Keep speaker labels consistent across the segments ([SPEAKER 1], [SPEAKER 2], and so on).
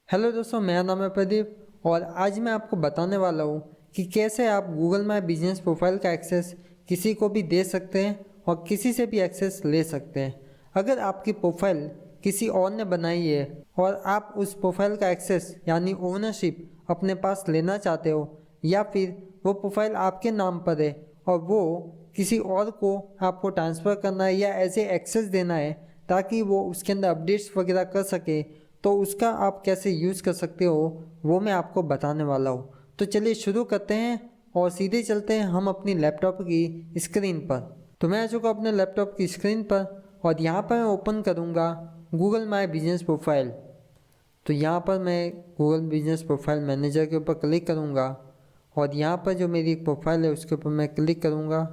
[SPEAKER 1] Hello दोस्तों, मेरा नाम है प्रदीप और आज मैं आपको बताने वाला हूँ कि कैसे आप गूगल माई बिजनेस प्रोफाइल का एक्सेस किसी को भी दे सकते हैं और किसी से भी एक्सेस ले सकते हैं। अगर आपकी प्रोफाइल किसी और ने बनाई है और आप उस प्रोफाइल का एक्सेस यानी ओनरशिप अपने पास लेना चाहते हो, या फिर वो प्रोफाइल आपके नाम पर है और वो किसी और को आपको ट्रांसफ़र करना है या ऐसे एक्सेस देना है ताकि वो उसके अंदर अपडेट्स वगैरह कर सके, तो उसका आप कैसे यूज़ कर सकते हो वो मैं आपको बताने वाला हूँ। तो चलिए शुरू करते हैं और सीधे चलते हैं हम अपनी लैपटॉप की स्क्रीन पर। तो मैं आ चुका अपने लैपटॉप की स्क्रीन पर और यहाँ पर मैं ओपन करूँगा गूगल माई बिजनेस प्रोफाइल। तो यहाँ पर मैं गूगल बिजनेस प्रोफाइल मैनेजर के ऊपर क्लिक करूँगा और यहाँ पर जो मेरी एक प्रोफाइल है उसके ऊपर मैं क्लिक करूँगा।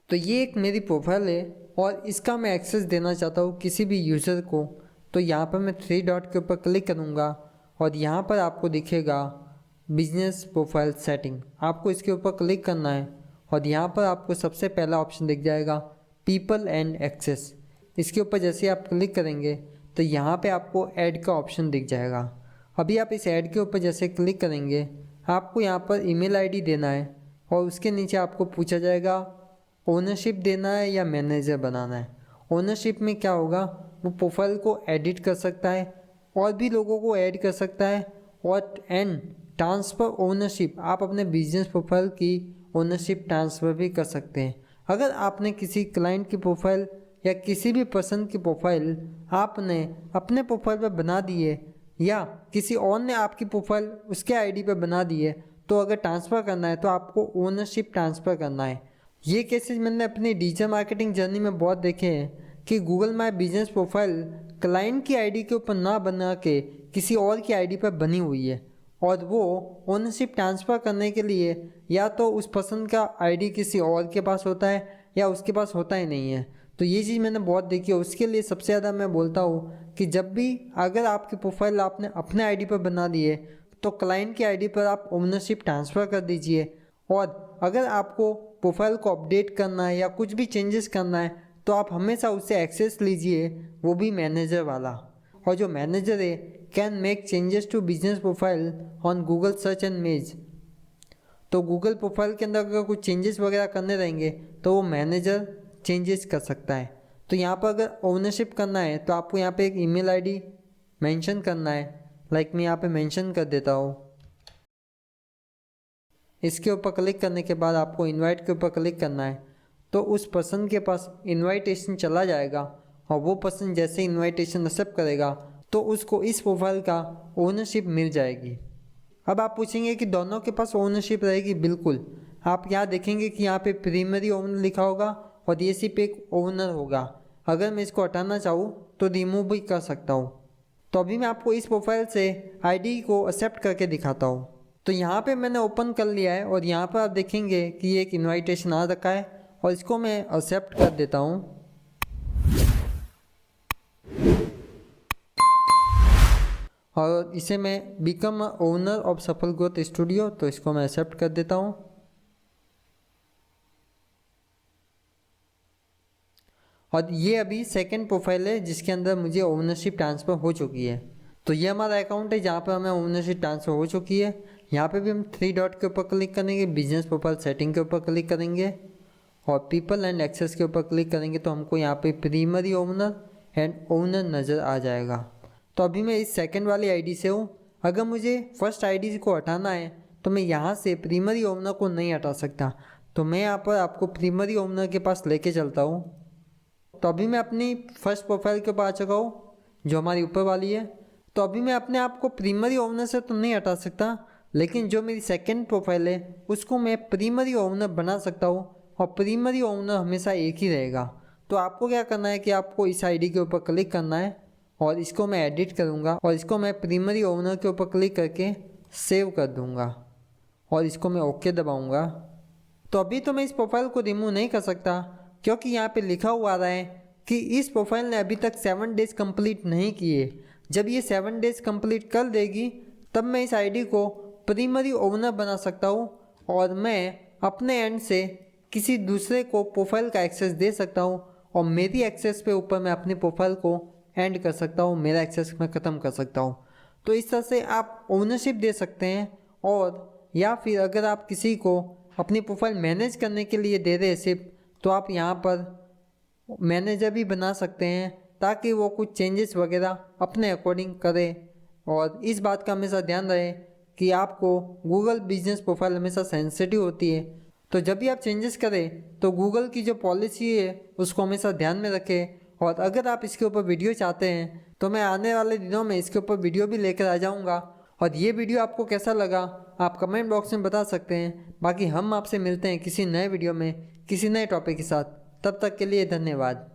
[SPEAKER 1] तो ये एक मेरी प्रोफाइल है और इसका मैं एक्सेस देना चाहता हूँ किसी भी यूज़र को। तो यहाँ पर मैं थ्री डॉट के ऊपर क्लिक करूँगा और यहाँ पर आपको दिखेगा बिजनेस प्रोफाइल सेटिंग, आपको इसके ऊपर क्लिक करना है और यहाँ पर आपको सबसे पहला ऑप्शन दिख जाएगा पीपल एंड एक्सेस। इसके ऊपर जैसे आप क्लिक करेंगे तो यहाँ पे आपको ऐड का ऑप्शन दिख जाएगा। अभी आप इस ऐड के ऊपर जैसे क्लिक करेंगे आपको यहाँ पर ईमेल आईडी देना है और उसके नीचे आपको पूछा जाएगा ओनरशिप देना है या मैनेजर बनाना है। ओनरशिप में क्या होगा, वो प्रोफाइल को एडिट कर सकता है और भी लोगों को ऐड कर सकता है। और एंड ट्रांसफ़र ओनरशिप, आप अपने बिजनेस प्रोफाइल की ओनरशिप ट्रांसफ़र भी कर सकते हैं। अगर आपने किसी क्लाइंट की प्रोफाइल या किसी भी पर्सन की प्रोफाइल आपने अपने प्रोफाइल पर बना दी है या किसी और ने आपकी प्रोफाइल उसके आईडी पर बना दी है, तो अगर ट्रांसफ़र करना है तो आपको ओनरशिप ट्रांसफ़र करना है। ये केसेस मैंने अपनी डिजिटल मार्केटिंग जर्नी में बहुत देखे हैं कि Google my business profile client की आईडी के ऊपर ना बना के किसी और की आईडी पर बनी हुई है और वो ओनरशिप ट्रांसफ़र करने के लिए या तो उस पर्सन का आईडी किसी और के पास होता है या उसके पास होता ही नहीं है। तो ये चीज़ मैंने बहुत देखी है। उसके लिए सबसे ज़्यादा मैं बोलता हूँ कि जब भी अगर आपकी प्रोफाइल आपने अपने आईडी पर बना दी है तो क्लाइंट की आईडी पर आप ओनरशिप ट्रांसफ़र कर दीजिए। और अगर आपको प्रोफाइल को अपडेट करना है या कुछ भी चेंजेस करना है तो आप हमेशा उससे एक्सेस लीजिए, वो भी मैनेजर वाला। और जो मैनेजर है can make changes to business profile on Google search and maps. तो गूगल प्रोफाइल के अंदर अगर कुछ चेंजेस वगैरह करने रहेंगे तो वो मैनेजर चेंजेस कर सकता है। तो यहाँ पर अगर ओनरशिप करना है तो आपको यहाँ पे एक ईमेल आईडी मेंशन करना है। लाइक मैं यहाँ पे मेंशन कर देता हूँ। इसके ऊपर क्लिक करने के बाद आपको इनवाइट के ऊपर क्लिक करना है तो उस पर्सन के पास इनवाइटेशन चला जाएगा और वो पर्सन जैसे इनवाइटेशन एक्सेप्ट करेगा तो उसको इस प्रोफाइल का ओनरशिप मिल जाएगी। अब आप पूछेंगे कि दोनों के पास ओनरशिप रहेगी। बिल्कुल, आप यहाँ देखेंगे कि यहाँ पे प्राइमरी ओनर लिखा होगा और ये सिर्फ एक ओनर होगा। अगर मैं इसको हटाना चाहूँ तो रिमूव भी कर सकता हूँ। तो अभी मैं आपको इस प्रोफाइल से आईडी को एक्सेप्ट करके दिखाता हूँ। तो यहाँ पे मैंने ओपन कर लिया है और यहाँ पर आप देखेंगे कि ये एक इनविटेशन आ रखा है और इसको मैं एक्सेप्ट कर देता हूँ। और इसे मैं बिकम ओनर ऑफ सफल ग्रोथ स्टूडियो, तो इसको मैं एक्सेप्ट कर देता हूँ। और ये अभी सेकंड प्रोफाइल है जिसके अंदर मुझे ओनरशिप ट्रांसफ़र हो चुकी है। तो ये हमारा अकाउंट है जहाँ पर हमें ओनरशिप ट्रांसफ़र हो चुकी है। यहाँ पे भी हम थ्री डॉट के ऊपर क्लिक करेंगे, बिजनेस प्रोफाइल सेटिंग के ऊपर क्लिक करेंगे और पीपल एंड एक्सेस के ऊपर क्लिक करेंगे तो हमको यहाँ पे प्राइमरी ओनर एंड ओनर नज़र आ जाएगा। तो अभी मैं इस सेकंड वाली आईडी से हूँ। अगर मुझे फर्स्ट आईडी को हटाना है तो मैं यहाँ से प्राइमरी ओनर को नहीं हटा सकता। तो मैं यहाँ पर आपको प्राइमरी ओनर के पास लेके चलता हूँ। तो अभी मैं अपनी फर्स्ट प्रोफाइल के ऊपर आ चुका हूँ जो हमारी ऊपर वाली है। तो अभी मैं अपने आप को प्राइमरी ओनर से तो नहीं हटा सकता, लेकिन जो मेरी सेकंड प्रोफाइल है उसको मैं प्राइमरी ओनर बना सकता हूँ और प्राइमरी ओनर हमेशा एक ही रहेगा। तो आपको क्या करना है कि आपको इस आईडी के ऊपर क्लिक करना है और इसको मैं एडिट करूँगा और इसको मैं प्राइमरी ओनर के ऊपर क्लिक करके सेव कर दूँगा और इसको मैं ओके दबाऊँगा। तो अभी तो मैं इस प्रोफाइल को रिमूव नहीं कर सकता क्योंकि यहाँ पे लिखा हुआ आ रहा है कि इस प्रोफाइल ने अभी तक 7 डेज़ कंप्लीट नहीं किए। जब ये 7 डेज़ कंप्लीट कर देगी तब मैं इस आईडी को प्राइमरी ओनर बना सकता हूँ और मैं अपने एंड से किसी दूसरे को प्रोफाइल का एक्सेस दे सकता हूँ और मेरी एक्सेस पे ऊपर मैं अपनी प्रोफाइल को एंड कर सकता हूँ, मेरा एक्सेस मैं ख़त्म कर सकता हूँ। तो इस तरह से आप ओनरशिप दे सकते हैं। और या फिर अगर आप किसी को अपनी प्रोफाइल मैनेज करने के लिए दे रहे सिर्फ, तो आप यहाँ पर मैनेजर भी बना सकते हैं ताकि वो कुछ चेंजेस वगैरह अपने अकॉर्डिंग करे। और इस बात का हमेशा ध्यान रहे कि आपको गूगल बिजनेस प्रोफाइल हमेशा सेंसिटिव होती है, तो जब भी आप चेंजेस करें तो गूगल की जो पॉलिसी है उसको हमेशा ध्यान में रखें। और अगर आप इसके ऊपर वीडियो चाहते हैं तो मैं आने वाले दिनों में इसके ऊपर वीडियो भी लेकर आ जाऊंगा। और ये वीडियो आपको कैसा लगा आप कमेंट बॉक्स में बता सकते हैं। बाकी हम आपसे मिलते हैं किसी नए वीडियो में किसी नए टॉपिक के साथ। तब तक के लिए धन्यवाद।